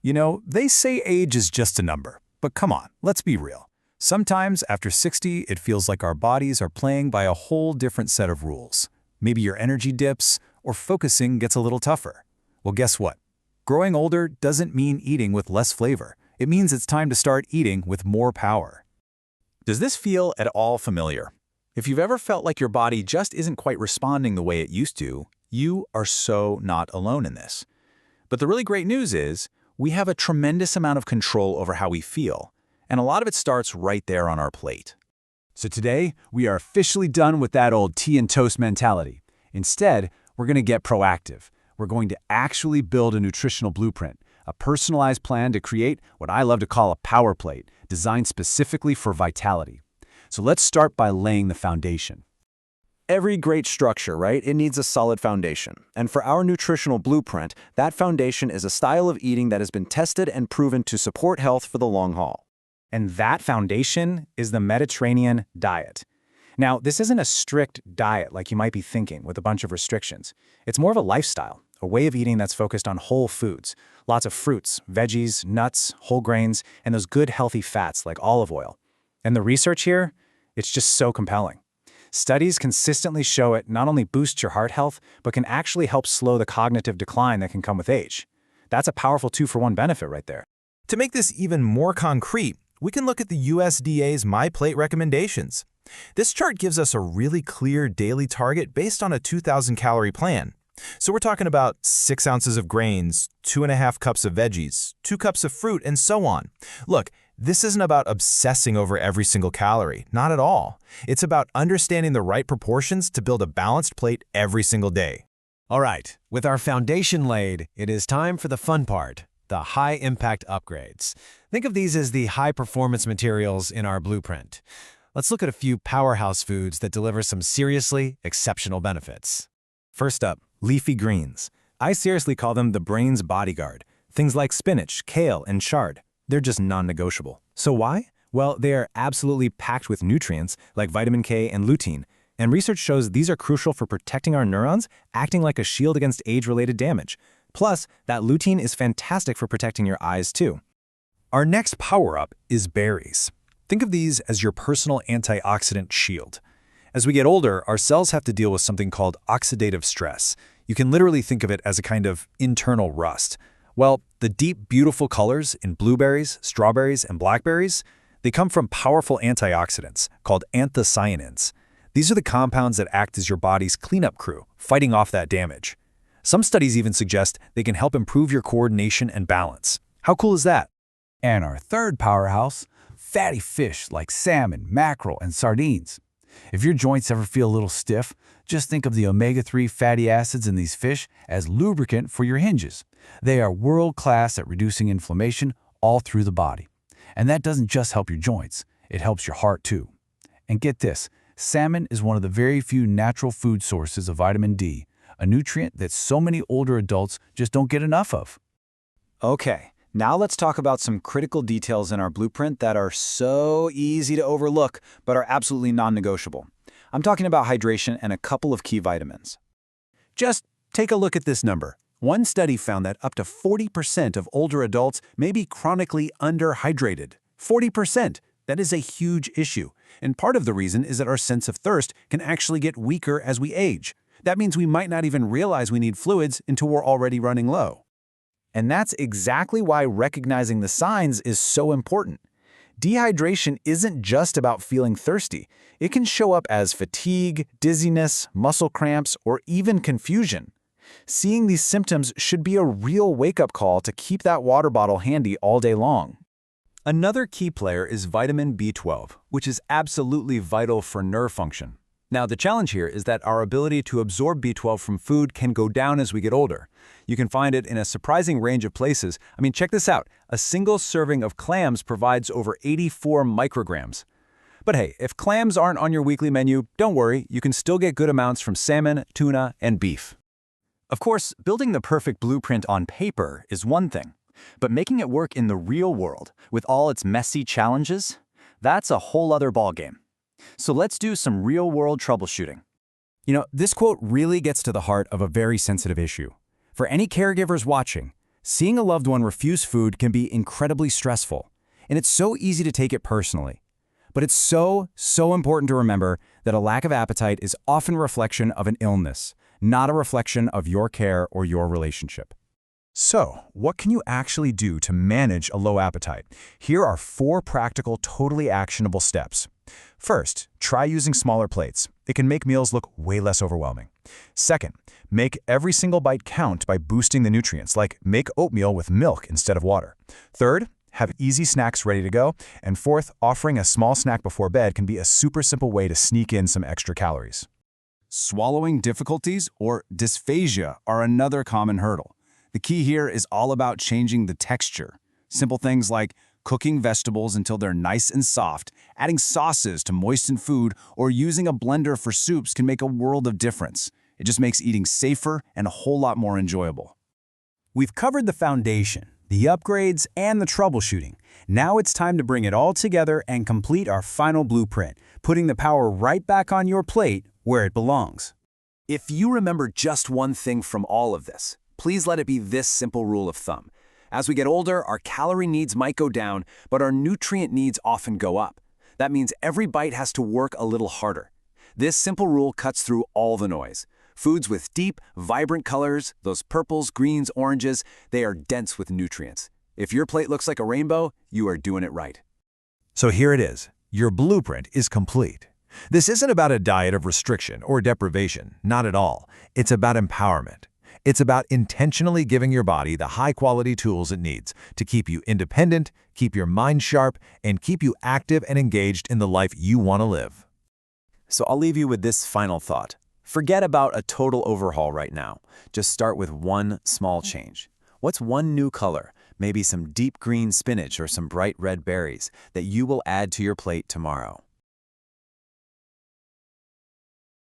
You know, they say age is just a number, but come on, let's be real. Sometimes after 60, it feels like our bodies are playing by a whole different set of rules. Maybe your energy dips, or focusing gets a little tougher. Well, guess what? Growing older doesn't mean eating with less flavor. It means it's time to start eating with more power. Does this feel at all familiar? If you've ever felt like your body just isn't quite responding the way it used to, you are so not alone in this. But the really great news is, we have a tremendous amount of control over how we feel, and a lot of it starts right there on our plate. So today, we are officially done with that old tea and toast mentality. Instead, we're going to get proactive. We're going to actually build a nutritional blueprint, a personalized plan to create what I love to call a power plate, designed specifically for vitality. So let's start by laying the foundation. Every great structure, right? It needs a solid foundation. And for our nutritional blueprint, that foundation is a style of eating that has been tested and proven to support health for the long haul. And that foundation is the Mediterranean diet. Now, this isn't a strict diet like you might be thinking with a bunch of restrictions. It's more of a lifestyle, a way of eating that's focused on whole foods, lots of fruits, veggies, nuts, whole grains, and those good healthy fats like olive oil. And the research here, it's just so compelling. Studies consistently show it not only boosts your heart health, but can actually help slow the cognitive decline that can come with age. That's a powerful 2-for-1 benefit right there. To make this even more concrete, we can look at the USDA's My Plate recommendations. This chart gives us a really clear daily target based on a 2,000-calorie plan. So we're talking about 6 ounces of grains, 2.5 cups of veggies, 2 cups of fruit, and so on. Look, this isn't about obsessing over every single calorie, not at all. It's about understanding the right proportions to build a balanced plate every single day. All right, with our foundation laid, it is time for the fun part, the high-impact upgrades. Think of these as the high-performance materials in our blueprint. Let's look at a few powerhouse foods that deliver some seriously exceptional benefits. First up, leafy greens. I seriously call them the brain's bodyguard. Things like spinach, kale, and chard. They're just non-negotiable. So why? Well, they are absolutely packed with nutrients like vitamin K and lutein, and research shows these are crucial for protecting our neurons, acting like a shield against age-related damage. Plus, that lutein is fantastic for protecting your eyes too. Our next power-up is berries. Think of these as your personal antioxidant shield. As we get older, our cells have to deal with something called oxidative stress. You can literally think of it as a kind of internal rust. Well, the deep, beautiful colors in blueberries, strawberries, and blackberries, they come from powerful antioxidants called anthocyanins. These are the compounds that act as your body's cleanup crew, fighting off that damage. Some studies even suggest they can help improve your coordination and balance. How cool is that? And our third powerhouse, fatty fish like salmon, mackerel, and sardines. If your joints ever feel a little stiff, just think of the omega-3 fatty acids in these fish as lubricant for your hinges. They are world-class at reducing inflammation all through the body. And that doesn't just help your joints, it helps your heart too. And get this, salmon is one of the very few natural food sources of vitamin D, a nutrient that so many older adults just don't get enough of. Okay, now let's talk about some critical details in our blueprint that are so easy to overlook, but are absolutely non-negotiable. I'm talking about hydration and a couple of key vitamins. Just take a look at this number. One study found that up to 40% of older adults may be chronically underhydrated. 40%! That is a huge issue. And part of the reason is that our sense of thirst can actually get weaker as we age. That means we might not even realize we need fluids until we're already running low. And that's exactly why recognizing the signs is so important. Dehydration isn't just about feeling thirsty. It can show up as fatigue, dizziness, muscle cramps, or even confusion. Seeing these symptoms should be a real wake-up call to keep that water bottle handy all day long. Another key player is vitamin B12, which is absolutely vital for nerve function. Now, the challenge here is that our ability to absorb B12 from food can go down as we get older. You can find it in a surprising range of places. I mean, check this out. A single serving of clams provides over 84 micrograms. But hey, if clams aren't on your weekly menu, don't worry, you can still get good amounts from salmon, tuna, and beef. Of course, building the perfect blueprint on paper is one thing, but making it work in the real world, with all its messy challenges, that's a whole other ballgame. So let's do some real-world troubleshooting. You know, this quote really gets to the heart of a very sensitive issue. For any caregivers watching, Seeing a loved one refuse food can be incredibly stressful, and it's so easy to take it personally. But it's so important to remember that a lack of appetite is often a reflection of an illness, not a reflection of your care or your relationship. So, what can you actually do to manage a low appetite? Here are 4 practical, totally actionable steps. First, try using smaller plates. It can make meals look way less overwhelming. Second, make every single bite count by boosting the nutrients, like make oatmeal with milk instead of water. Third, have easy snacks ready to go. And fourth, offering a small snack before bed can be a super simple way to sneak in some extra calories. Swallowing difficulties or dysphagia are another common hurdle. The key here is all about changing the texture. Simple things like cooking vegetables until they're nice and soft, adding sauces to moisten food, or using a blender for soups can make a world of difference. It just makes eating safer and a whole lot more enjoyable. We've covered the foundation, the upgrades, and the troubleshooting. Now it's time to bring it all together and complete our final blueprint, putting the power right back on your plate where it belongs. If you remember just one thing from all of this, please let it be this simple rule of thumb. As we get older, our calorie needs might go down, but our nutrient needs often go up. That means every bite has to work a little harder. This simple rule cuts through all the noise. Foods with deep, vibrant colors, those purples, greens, oranges, they are dense with nutrients. If your plate looks like a rainbow, you are doing it right. So here it is. Your blueprint is complete. This isn't about a diet of restriction or deprivation, not at all. It's about empowerment. It's about intentionally giving your body the high-quality tools it needs to keep you independent, keep your mind sharp, and keep you active and engaged in the life you want to live. So I'll leave you with this final thought. Forget about a total overhaul right now. Just start with one small change. What's one new color, maybe some deep green spinach or some bright red berries, that you will add to your plate tomorrow?